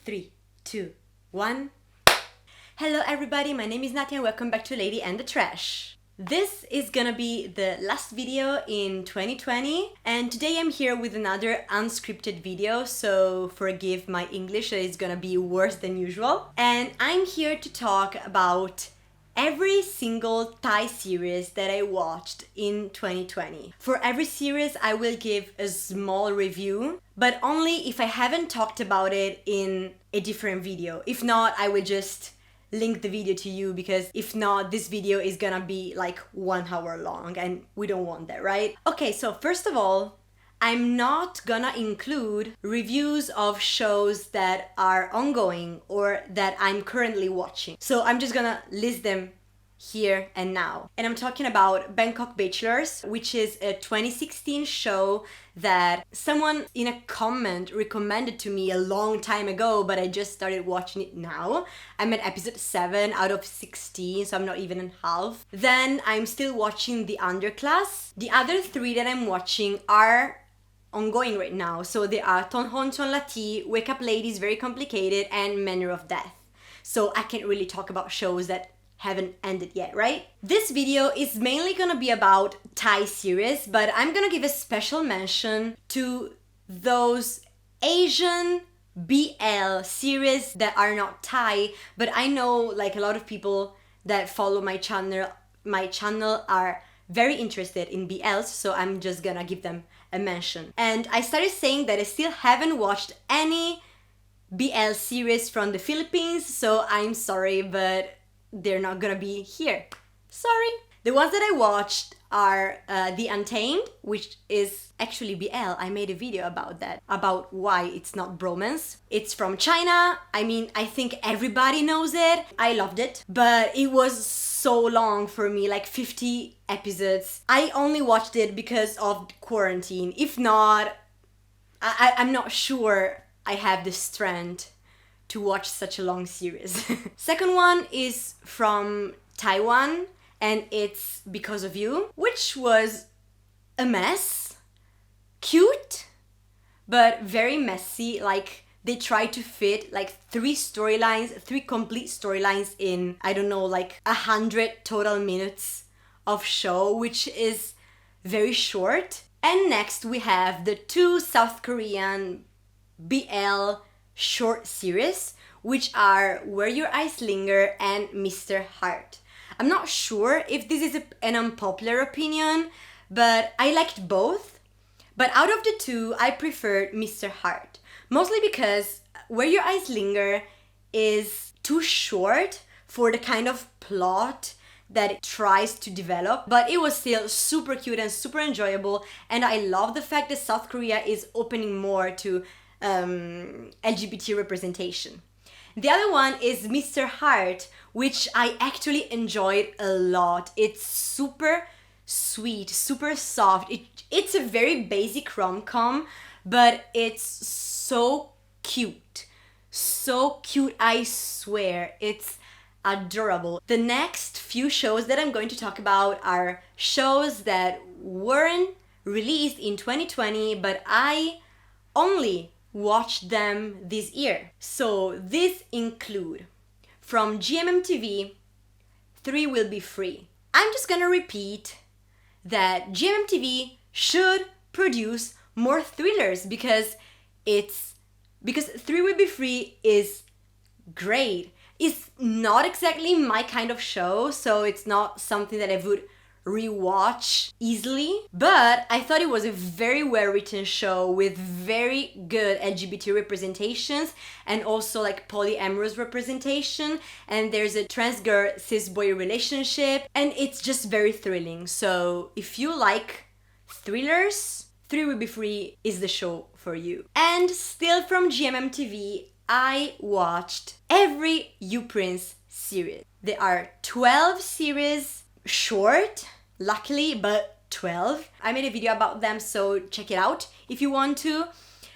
3, 2, 1. Hello everybody, my name is Natia and welcome back to Lady and the Trash. This is gonna be the last video in 2020 and today I'm here with another unscripted video, so forgive my English, it's gonna be worse than usual. And I'm here to talk about every single Thai series that I watched in 2020. For every series I will give a small review, but only if I haven't talked about it in a different video. If not, I will just link the video to you, because if not, this video is gonna be like 1 hour long and we don't want that, right? Okay, so first of all, I'm not gonna include reviews of shows that are ongoing or that I'm currently watching. So I'm just gonna list them here and now. And I'm talking about Bangkok Bachelors, which is a 2016 show that someone in a comment recommended to me a long time ago, but I just started watching it now. I'm at episode 7 out of 16, so I'm not even in half. Then I'm still watching The Underclass. The other 3 that I'm watching are ongoing right now. So they are Ton Hon Chon Lati, Wake Up Ladies, Very Complicated, and Manner of Death. So I can't really talk about shows that haven't ended yet, right? This video is mainly gonna be about Thai series, but I'm gonna give a special mention to those Asian BL series that are not Thai, but I know like a lot of people that follow my channel are very interested in BLs, so I'm just gonna give them a mention. And I started saying that I still haven't watched any BL series from the Philippines, so I'm sorry, but they're not gonna be here. Sorry. The ones that I watched are The Untamed, which is actually BL. I made a video about that, about why it's not bromance. It's from China. I mean, I think everybody knows it. I loved it, but it was so long for me, like 50 episodes. I only watched it because of quarantine. If not, I'm not sure I have the strength to watch such a long series. Second one is from Taiwan and it's Because of You, which was a mess. Cute, but very messy. Like they tried to fit like 3 complete storylines in, I don't know, like 100 total minutes of show, which is very short. And next we have the 2 South Korean BL short series, which are Where Your Eyes Linger and Mr. Heart. I'm not sure if this is an unpopular opinion, but I liked both. But out of the 2, I preferred Mr. Heart. Mostly because Where Your Eyes Linger is too short for the kind of plot that it tries to develop, but it was still super cute and super enjoyable, and I love the fact that South Korea is opening more to LGBT representation. The other one is Mr. Heart, which I actually enjoyed a lot. It's super sweet, super soft. It's a very basic rom-com, but it's so cute. So cute, I swear. It's adorable. The next few shows that I'm going to talk about are shows that weren't released in 2020, but I only watched them this year. So these include from GMM TV, 3 Will Be Free. I'm just gonna repeat that GMM TV should produce more thrillers because 3 Will Be Free is great. It's not exactly my kind of show, so it's not something that I would rewatch easily, but I thought it was a very well written show with very good LGBT representations and also like polyamorous representation, and there's a trans girl cis boy relationship, and it's just very thrilling. So if you like thrillers, 3 Will Be Free is the show for you. And still from GMM TV, I watched every You Prince series. There are 12 series, short, luckily, but 12. I made a video about them, so check it out if you want to.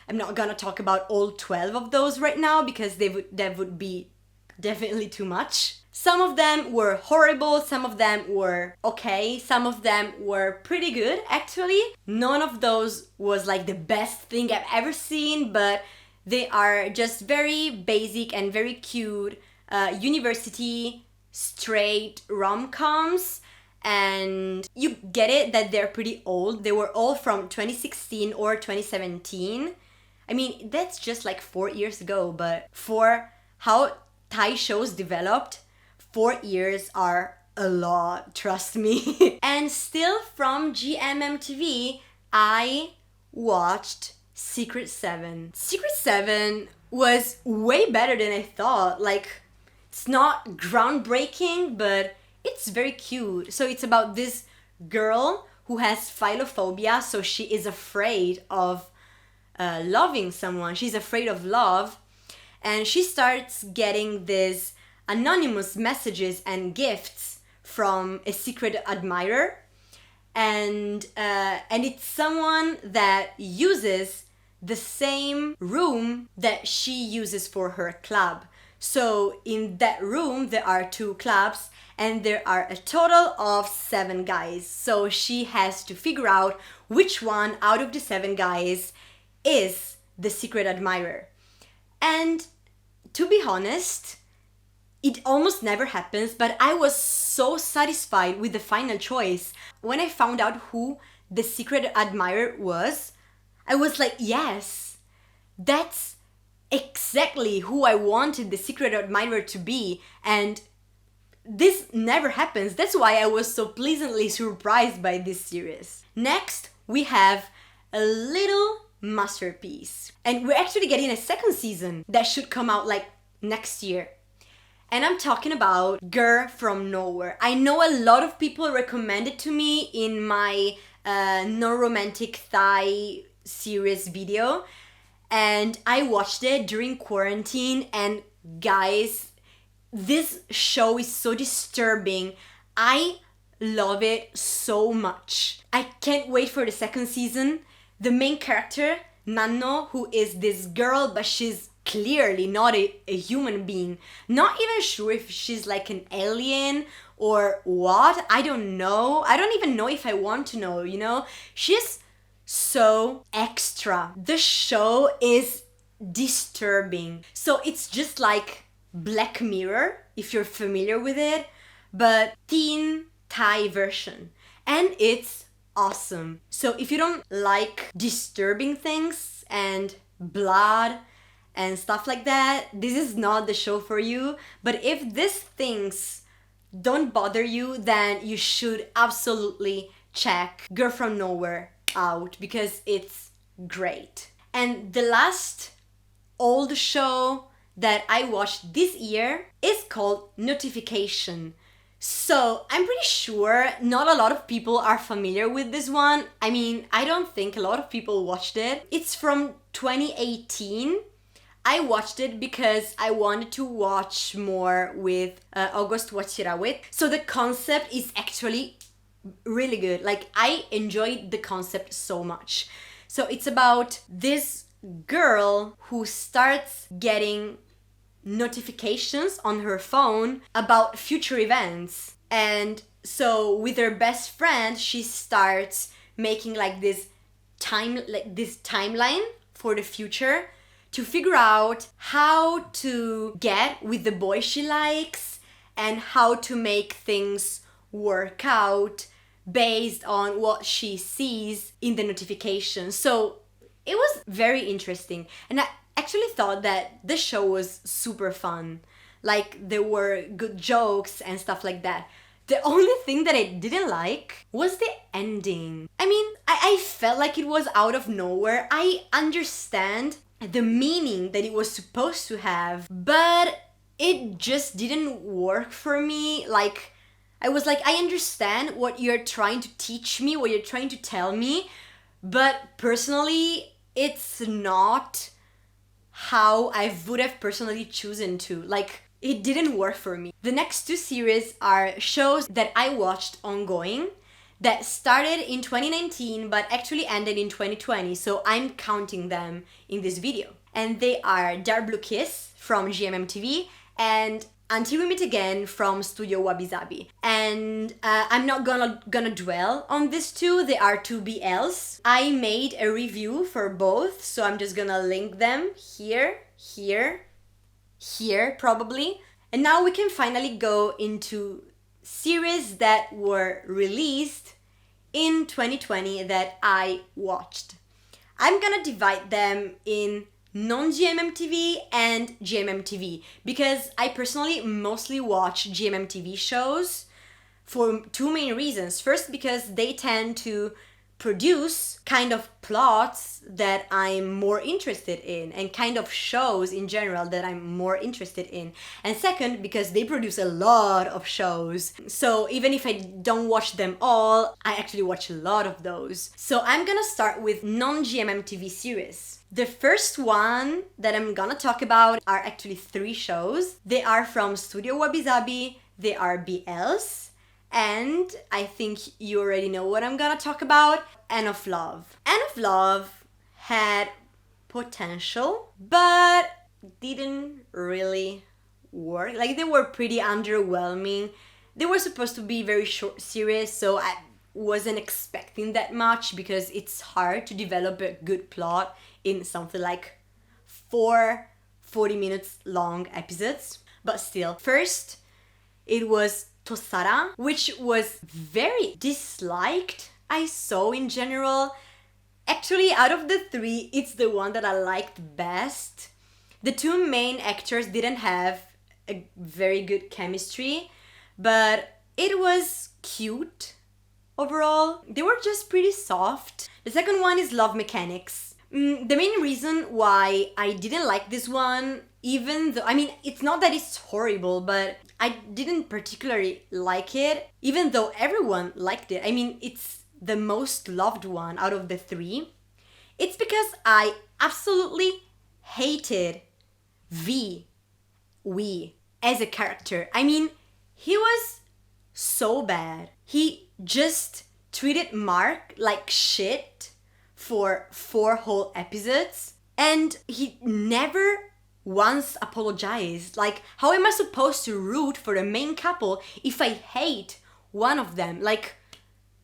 I'm not gonna talk about all 12 of those right now because that would be definitely too much. Some of them were horrible, some of them were okay, some of them were pretty good actually. None of those was like the best thing I've ever seen, but They are just very basic and very cute university straight rom-coms, and you get it that they're pretty old. They were all from 2016 or 2017. I mean, that's just like 4 years ago, but for how Thai shows developed, 4 years are a lot, trust me. And still from GMM TV, I watched Secret 7. Secret 7 was way better than I thought. Like, it's not groundbreaking, but it's very cute. So it's about this girl who has philophobia, so she is afraid of loving someone. She's afraid of love, and she starts getting these anonymous messages and gifts from a secret admirer, and it's someone that uses the same room that she uses for her club. So in that room there are 2 clubs, and there are a total of 7 guys. So she has to figure out which one out of the 7 guys is the secret admirer. And to be honest, it almost never happens, but I was so satisfied with the final choice. When I found out who the secret admirer was, I was like, yes, that's exactly who I wanted the secret admirer to be. And this never happens. That's why I was so pleasantly surprised by this series. Next, we have a little masterpiece. And we're actually getting a 2nd season that should come out like next year. And I'm talking about Girl from Nowhere. I know a lot of people recommend it to me in my non-romantic Thai series video. And I watched it during quarantine, and guys, this show is so disturbing. I love it so much. I can't wait for the 2nd season. The main character, Nanno, who is this girl, but she's clearly not a human being. Not even sure if she's like an alien or what. I don't know. I don't even know if I want to know, you know? She's so extra. The show is disturbing. So it's just like Black Mirror, if you're familiar with it, but teen Thai version. And it's awesome. So if you don't like disturbing things and blood and stuff like that, this is not the show for you. But if these things don't bother you, then you should absolutely check Girl from Nowhere out, because it's great. And the last old show that I watched this year is called Notification. So I'm pretty sure not a lot of people are familiar with this one. I mean, I don't think a lot of people watched it. It's from 2018. I watched it because I wanted to watch more with August Wachirawit. So the concept is actually really good. Like, I enjoyed the concept so much. So it's about this girl who starts getting notifications on her phone about future events. And so with her best friend, she starts making like this timeline for the future to figure out how to get with the boy she likes and how to make things work out based on what she sees in the notification. So it was very interesting, and I actually thought that the show was super fun. Like, there were good jokes and stuff like that. The only thing that I didn't like was the ending. I mean, I felt like it was out of nowhere. I understand the meaning that it was supposed to have, but it just didn't work for me. Like, I was like, I understand what you're trying to teach me, what you're trying to tell me, but personally, it's not how I would have personally chosen to. Like, it didn't work for me. The next two series are shows that I watched ongoing that started in 2019 but actually ended in 2020, so I'm counting them in this video. And they are Dark Blue Kiss from GMM TV and Until We Meet Again from Studio Wabi Sabi. And I'm not gonna dwell on these two. They are two BLs. I made a review for both, so I'm just gonna link them here, probably. And now we can finally go into series that were released in 2020 that I watched. I'm gonna divide them in non-GMM TV and GMM TV because I personally mostly watch GMM TV shows for two main reasons. First, because they tend to produce kind of plots that I'm more interested in and kind of shows in general that I'm more interested in. And second, because they produce a lot of shows. So even if I don't watch them all, I actually watch a lot of those. So I'm gonna start with non-GMM TV series. The first one that I'm gonna talk about are actually three shows. They are from Studio Wabi Sabi, they are BLs, and I think you already know what I'm gonna talk about, End of Love. End of Love had potential, but didn't really work. Like, they were pretty underwhelming. They were supposed to be very short series, so I wasn't expecting that much because it's hard to develop a good plot in something like 40 minutes long episodes. But still, first, it was Tosara, which was very disliked, I saw in general. Actually, out of the three, it's the one that I liked best. The two main actors didn't have a very good chemistry, but it was cute overall. They were just pretty soft. The second one is Love Mechanics. The main reason why I didn't like this one, even though, I mean, it's not that it's horrible, but I didn't particularly like it, even though everyone liked it. I mean, it's the most loved one out of the three. It's because I absolutely hated Wee as a character. I mean, he was so bad. He just treated Mark like shit for 4 whole episodes, and he never once apologized. Like, how am I supposed to root for the main couple if I hate one of them? Like,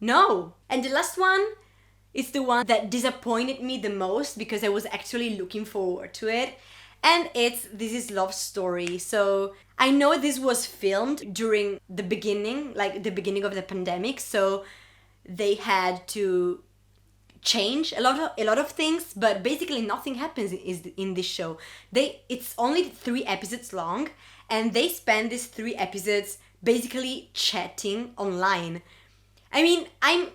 no. And the last one is the one that disappointed me the most because I was actually looking forward to it, and it's This Is Love Story. So I know this was filmed during the beginning, like the beginning of the pandemic, so they had to change a lot of things, but basically nothing happens in this show. It's only 3 episodes long, and they spend these 3 episodes basically chatting online. I mean, I'm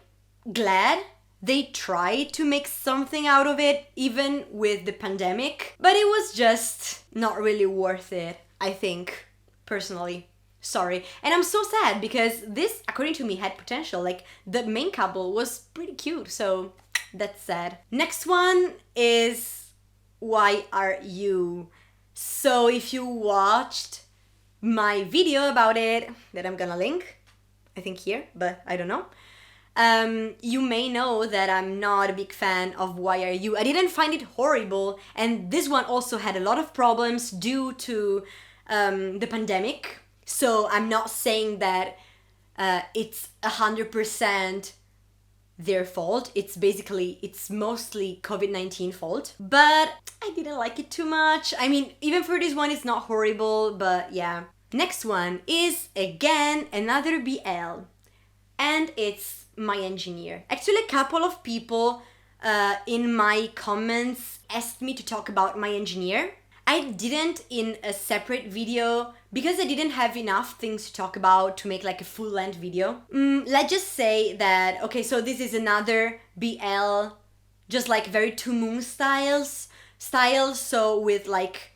glad they tried to make something out of it, even with the pandemic, but it was just not really worth it, I think, personally. Sorry. And I'm so sad because this, according to me, had potential. Like, the main couple was pretty cute, so that's sad. Next one is Why Are You? So if you watched my video about it, that I'm gonna link, I think here, but I don't know, you may know that I'm not a big fan of Why Are You. I didn't find it horrible, and this one also had a lot of problems due to the pandemic. So I'm not saying that it's 100% their fault. It's mostly COVID-19 fault. But I didn't like it too much. I mean, even for this one, it's not horrible, but yeah. Next one is, again, another BL. And it's My Engineer. Actually, a couple of people in my comments asked me to talk about My Engineer. I didn't in a separate video because I didn't have enough things to talk about to make like a full-length video. Let's just say that, okay, so this is another BL, just like very To Moon styles, so with like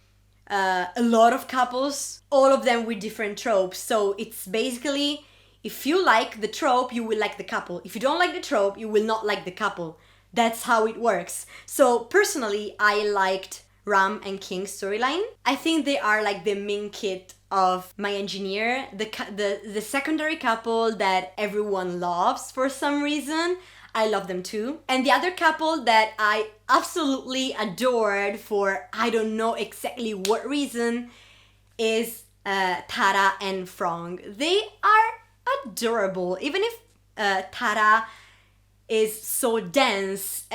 a lot of couples, all of them with different tropes. So it's basically, if you like the trope, you will like the couple. If you don't like the trope, you will not like the couple. That's how it works. So personally, I liked Ram and King's storyline. I think they are like the main kit of My Engineer, the secondary couple that everyone loves for some reason. I love them too. And the other couple that I absolutely adored for I don't know exactly what reason is Tara and Frong. They are adorable, even if Tara is so dense,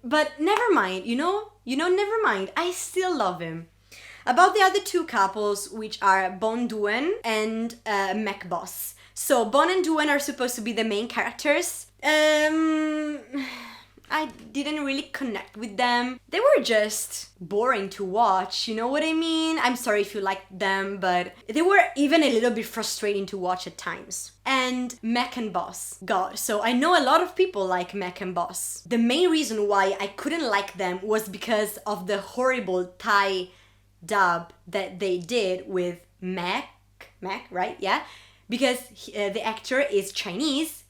but never mind, never mind. I still love him. About the other two couples, which are Bon Duen and Mac Boss. So Bon and Duen are supposed to be the main characters. I didn't really connect with them. They were just boring to watch, you know what I mean? I'm sorry if you liked them, but they were even a little bit frustrating to watch at times. And Mac and Boss. God, so I know a lot of people like Mac and Boss. The main reason why I couldn't like them was because of the horrible Thai dub that they did with Mac, right? Yeah? Because the actor is Chinese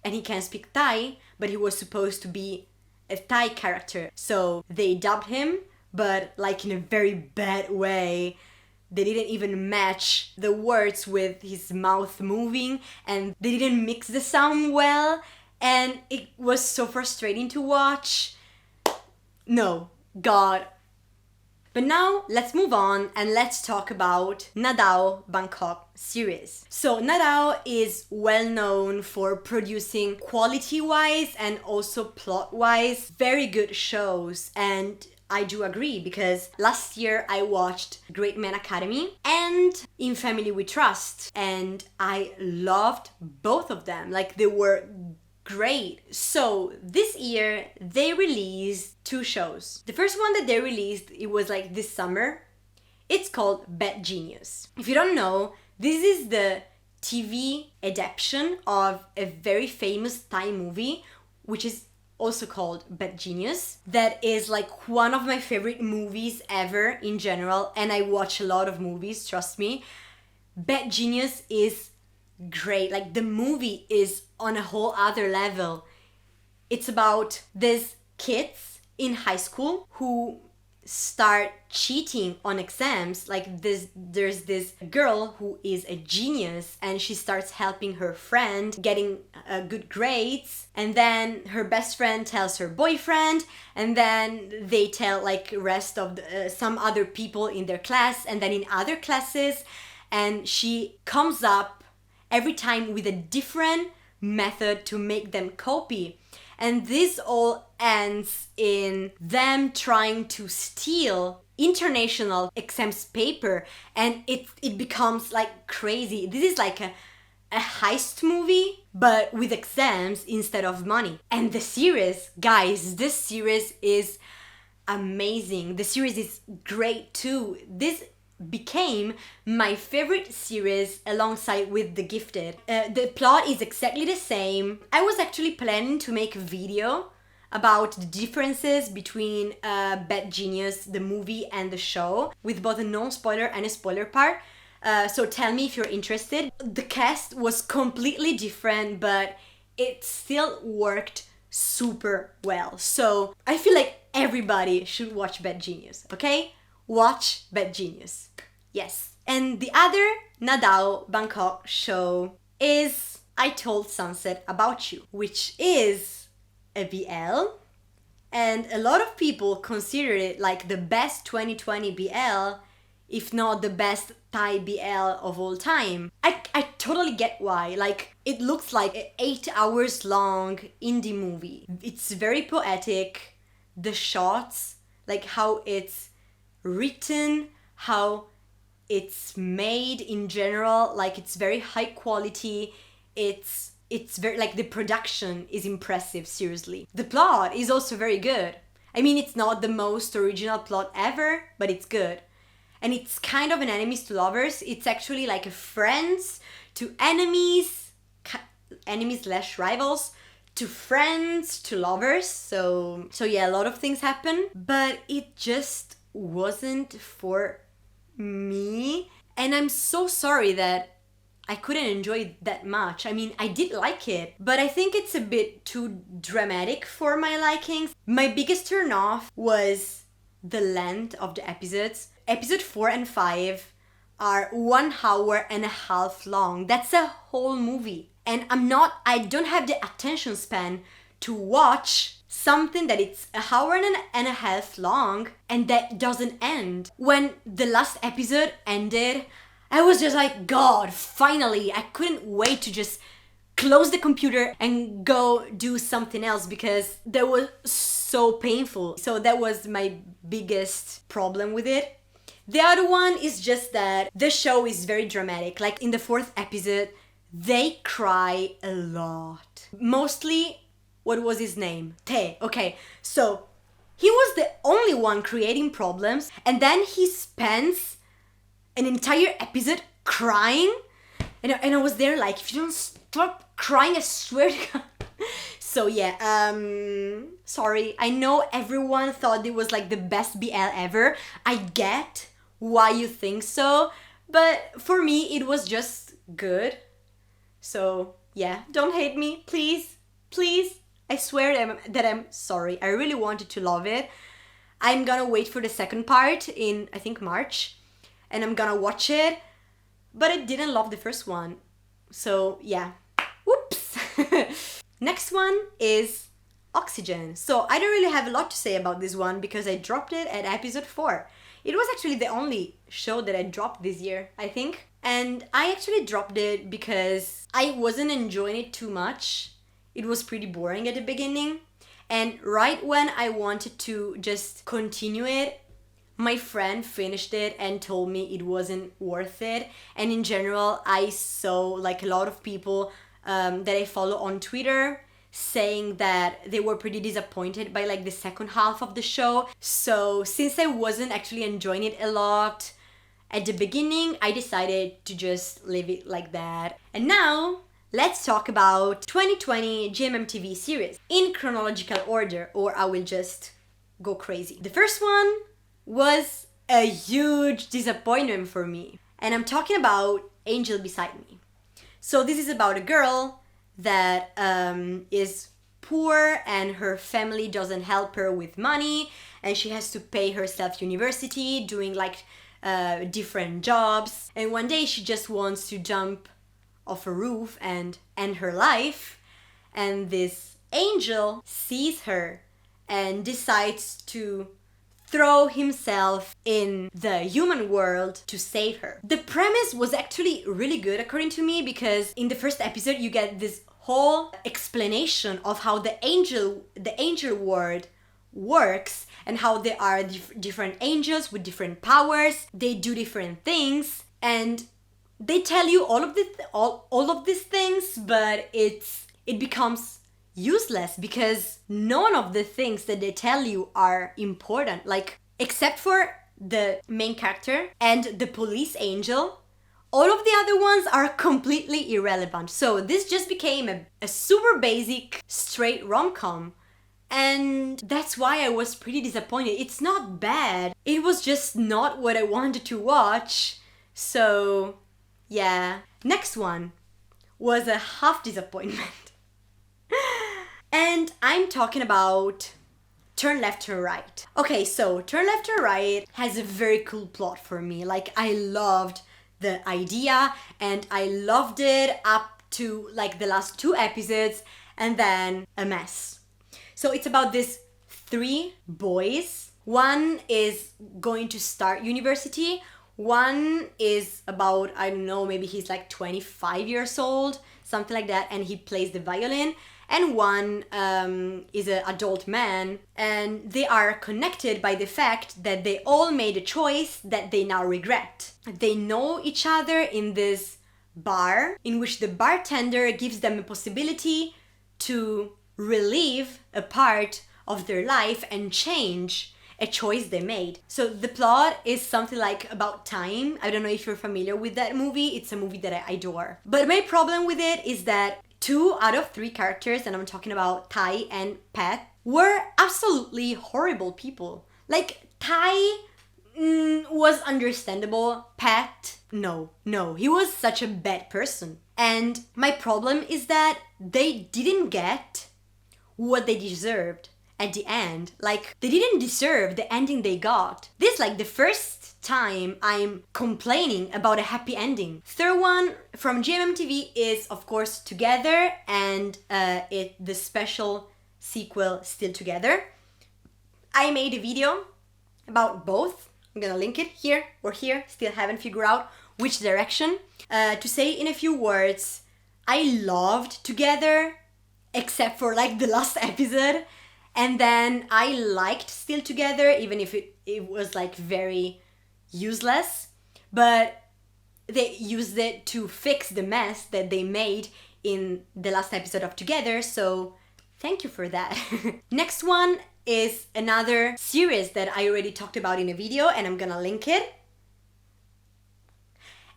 and he can speak Thai, but he was supposed to be a Thai character. So they dubbed him, but like in a very bad way. They didn't even match the words with his mouth moving, and they didn't mix the sound well, and it was so frustrating to watch. No, God. But now let's move on and let's talk about Nagao Bangkok series. So Nagao is well known for producing quality-wise and also plot-wise very good shows, and I do agree because last year I watched Great Man Academy and In Family We Trust, and I loved both of them. Like, they were great. So this year they released two shows. The first one that they released, it was like this summer. It's called Bad Genius. If you don't know, this is the TV adaptation of a very famous Thai movie, which is also called Bad Genius. That is like one of my favorite movies ever in general, and I watch a lot of movies, trust me. Bad Genius is great. Like, the movie is on a whole other level. It's about these kids in high school who start cheating on exams. Like, there's this girl who is a genius and she starts helping her friend getting good grades, and then her best friend tells her boyfriend, and then they tell like rest of some other people in their class, and then in other classes, and she comes up every time with a different method to make them copy. And this all ends in them trying to steal international exams paper, and it becomes like crazy. This is like a heist movie, but with exams instead of money. And the series, guys, this series is amazing. The series is great too. This became my favorite series alongside with The Gifted. The plot is exactly the same. I was actually planning to make a video about the differences between Bad Genius, the movie, and the show, with both a non-spoiler and a spoiler part. So tell me if you're interested. The cast was completely different, but it still worked super well. So I feel like everybody should watch Bad Genius, okay? Watch Bad Genius. Yes. And the other Nagao Bangkok show is I Told Sunset About You, which is a BL, and a lot of people consider it like the best 2020 BL, if not the best Thai BL of all time. I totally get why. Like, it looks like an 8 hours long indie movie. It's very poetic. The shots, like how it's written, how it's made in general, like it's very high quality. It's very, like, the production is impressive, seriously. The plot is also very good. I mean, it's not the most original plot ever, but it's good. And it's kind of an enemies to lovers. It's actually like a friends to enemies, enemies / rivals, to friends to lovers. So yeah, a lot of things happen, but it just wasn't for me, and I'm so sorry that I couldn't enjoy it that much. I mean, I did like it, but I think it's a bit too dramatic for my likings. My biggest turn off was the length of the episodes. Episode 4 and 5 are 1 hour and a half long. That's a whole movie. And I don't have the attention span to watch something that it's 1 hour and a half long and that doesn't end. When the last episode ended, I was just like, God, finally. I couldn't wait to just close the computer and go do something else because that was so painful. So that was my biggest problem with it. The other one is just that the show is very dramatic. Like in the 4th episode, they cry a lot. Mostly, what was his name? Tae. Okay, so he was the only one creating problems, and then he spends an entire episode crying. And I was there like, if you don't stop crying, I swear to God. So yeah, sorry. I know everyone thought it was like the best BL ever. I get why you think so, but for me it was just good. So yeah, don't hate me, please, please. I swear that I'm sorry. I really wanted to love it. I'm gonna wait for the second part in, I think, March, and I'm gonna watch it, but I didn't love the first one. So yeah, whoops. Next one is Oxygen. So I don't really have a lot to say about this one because I dropped it at episode 4. It was actually the only show that I dropped this year, I think. And I actually dropped it because I wasn't enjoying it too much. It was pretty boring at the beginning. And right when I wanted to just continue it, my friend finished it and told me it wasn't worth it. And in general, I saw like a lot of people that I follow on Twitter saying that they were pretty disappointed by like the second half of the show. So since I wasn't actually enjoying it a lot at the beginning, I decided to just leave it like that. And now let's talk about 2020 GMM TV series in chronological order, or I will just go crazy. The first one was a huge disappointment for me, and I'm talking about Angel Beside Me. So this is about a girl that is poor and her family doesn't help her with money, and she has to pay herself university doing like different jobs, and one day she just wants to jump off a roof and end her life, and this angel sees her and decides to throw himself in the human world to save her. The premise was actually really good according to me, because in the first episode you get this whole explanation of how the angel world works and how there are different angels with different powers. They do different things and they tell you all of these things, but it becomes useless because none of the things that they tell you are important. Like, except for the main character and the police angel, all of the other ones are completely irrelevant. So this just became a super basic, straight rom-com. And that's why I was pretty disappointed. It's not bad. It was just not what I wanted to watch. So yeah. Next one was a half disappointment. And I'm talking about Turn Left, Turn Right. Okay, so Turn Left, Turn Right has a very cool plot for me. Like, I loved the idea and I loved it up to like the last 2 episodes, and then a mess. So it's about these 3 boys. One is going to start university. One is about, I don't know, maybe he's like 25 years old, something like that, and he plays the violin. And one is an adult man, and they are connected by the fact that they all made a choice that they now regret. They know each other in this bar, in which the bartender gives them a possibility to relive a part of their life and change a choice they made. So the plot is something like About Time. I don't know if you're familiar with that movie. It's a movie that I adore. But my problem with it is that 2 out of 3 characters, and I'm talking about Tai and Pat, were absolutely horrible people. Like, Tai was understandable. Pat, no, he was such a bad person. And my problem is that they didn't get what they deserved at the end. Like, they didn't deserve the ending they got. This is like the first time I'm complaining about a happy ending. Third one from GMM TV is, of course, Together, and the special sequel, Still Together. I made a video about both I'm gonna link it here or here, still haven't figured out which direction. To say in a few words, I loved Together, except for like the last episode. And then I liked Still Together, even if it was like very useless. But they used it to fix the mess that they made in the last episode of Together, so thank you for that. Next one is another series that I already talked about in a video, and I'm gonna link it.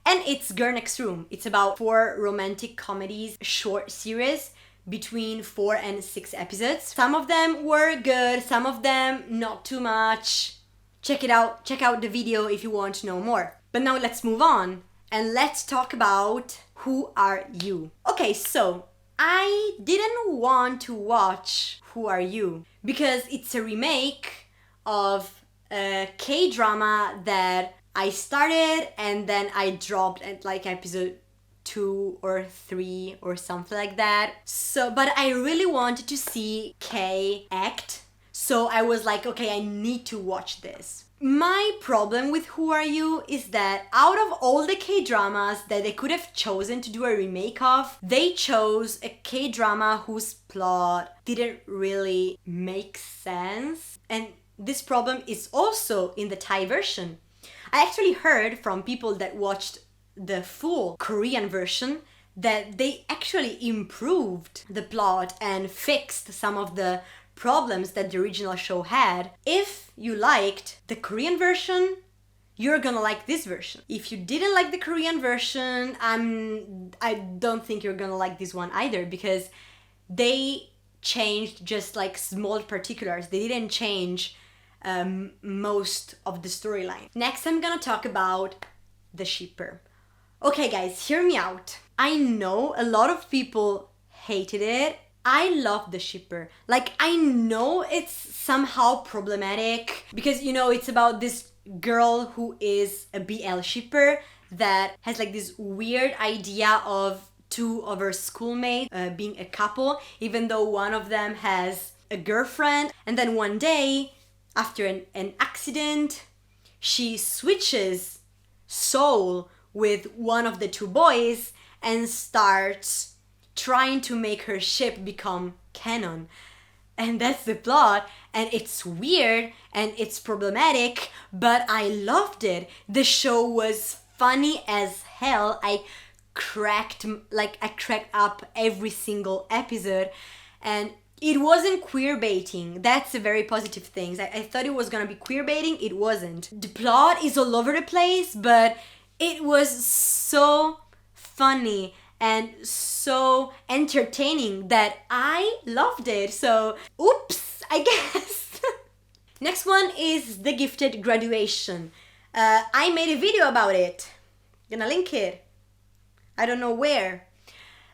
And it's Girl Next Room. It's about 4 romantic comedies, short series between 4 and 6 episodes. Some of them were good, some of them not too much. Check it out, check out the video if you want to know more. But now let's move on and let's talk about Who Are You? Okay, so I didn't want to watch Who Are You because it's a remake of a K-drama that I started and then I dropped at like episode 2 or 3 or something like that. So, but I really wanted to see K act. So I was like, okay, I need to watch this. My problem with Who Are You is that out of all the K-dramas that they could have chosen to do a remake of, they chose a K-drama whose plot didn't really make sense. And this problem is also in the Thai version. I actually heard from people that watched the full Korean version that they actually improved the plot and fixed some of the problems that the original show had. If you liked the Korean version, you're gonna like this version. If you didn't like the Korean version, I don't think you're gonna like this one either, because they changed just like small particulars. They didn't change most of the storyline. Next, I'm gonna talk about the shipper. Okay guys, hear me out. I know a lot of people hated it. I love the shipper. Like, I know it's somehow problematic because, you know, it's about this girl who is a BL shipper that has like this weird idea of 2 of her schoolmates being a couple, even though one of them has a girlfriend. And then one day, after an accident, she switches soul with one of the 2 boys and starts trying to make her ship become canon. And that's the plot, and it's weird and it's problematic, but I loved it. The show was funny as hell. I cracked up every single episode, and it wasn't queer baiting. That's a very positive thing. I thought it was gonna be queer baiting, it wasn't. The plot is all over the place, but it was so funny and so entertaining that I loved it. So, oops, I guess. Next one is The Gifted Graduation. I made a video about it. Gonna link it. I don't know where.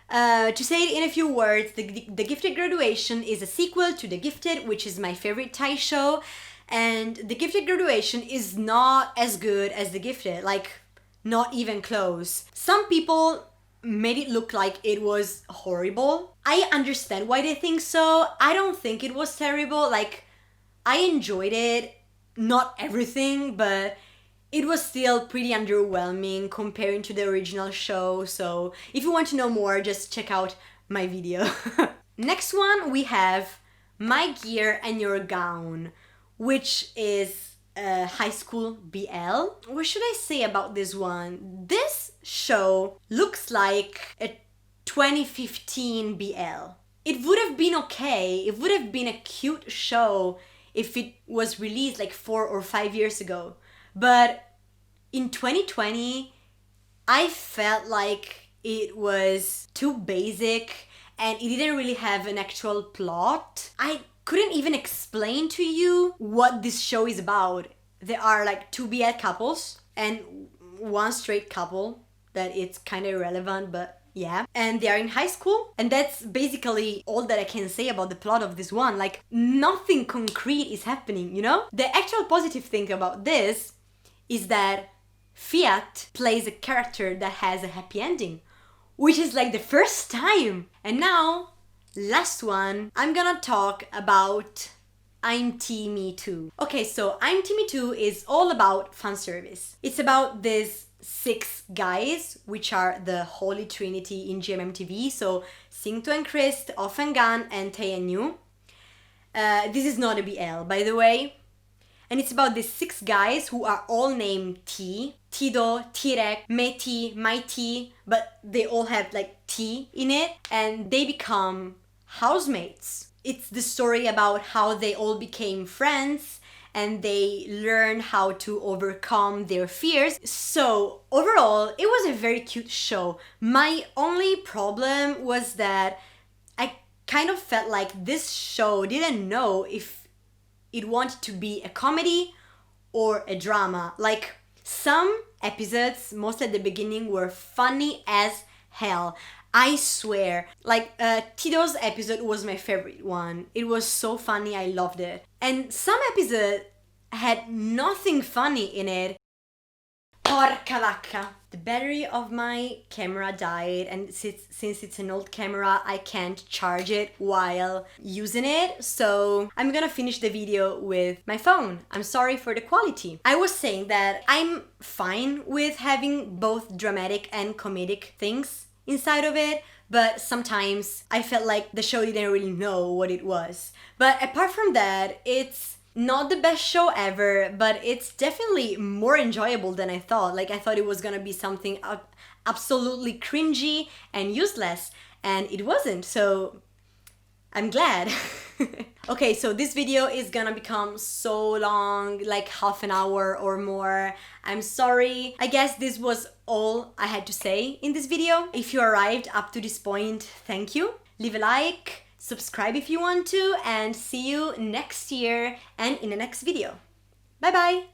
To say it in a few words, the Gifted Graduation is a sequel to The Gifted, which is my favorite Thai show. And The Gifted Graduation is not as good as The Gifted, like not even close. Some people made it look like it was horrible. I understand why they think so. I don't think it was terrible. Like, I enjoyed it. Not everything, but it was still pretty underwhelming comparing to the original show. So if you want to know more, just check out my video. Next one, we have My Gear and Your Gown, which is high school BL. What should I say about this one? This show looks like a 2015 BL. It would have been okay. It would have been a cute show if it was released like 4 or 5 years ago. But in 2020, I felt like it was too basic and it didn't really have an actual plot. I couldn't even explain to you what this show is about. There are like 2 BL couples and 1 straight couple that it's kind of irrelevant, but yeah. And they are in high school, and that's basically all that I can say about the plot of this one. Like, nothing concrete is happening, you know? The actual positive thing about this is that Fiat plays a character that has a happy ending, which is like the first time. And now, last one, I'm gonna talk about I'm Tea Me Too. Okay, so I'm Tea Me Too is all about fan service. It's about these 6 guys, which are the Holy Trinity in GMM TV. So Singto and Chris, Off and Gun, and Tae and Yu. This is not a BL, by the way. And it's about these 6 guys who are all named T. Tido, Tirek, Meti, Mighty, but they all have like T in it. And they become housemates. It's the story about how they all became friends and they learn how to overcome their fears. So overall, it was a very cute show. My only problem was that I kind of felt like this show didn't know if it wanted to be a comedy or a drama. Like some episodes, mostly at the beginning, were funny as hell. I swear. Like Tito's episode was my favorite one. It was so funny, I loved it. And some episodes had nothing funny in it. Porca vacca. The battery of my camera died, and since it's an old camera, I can't charge it while using it, so I'm gonna finish the video with my phone. I'm sorry for the quality. I was saying that I'm fine with having both dramatic and comedic things inside of it, but sometimes I felt like the show didn't really know what it was. But apart from that, it's not the best show ever, but it's definitely more enjoyable than I thought. Like I thought it was gonna be something absolutely cringy and useless, and it wasn't, so I'm glad. Okay, so this video is gonna become so long, like half an hour or more. I'm sorry. I guess this was all I had to say in this video. If you arrived up to this point, thank you. Leave a like, subscribe if you want to, and see you next year and in the next video. Bye bye!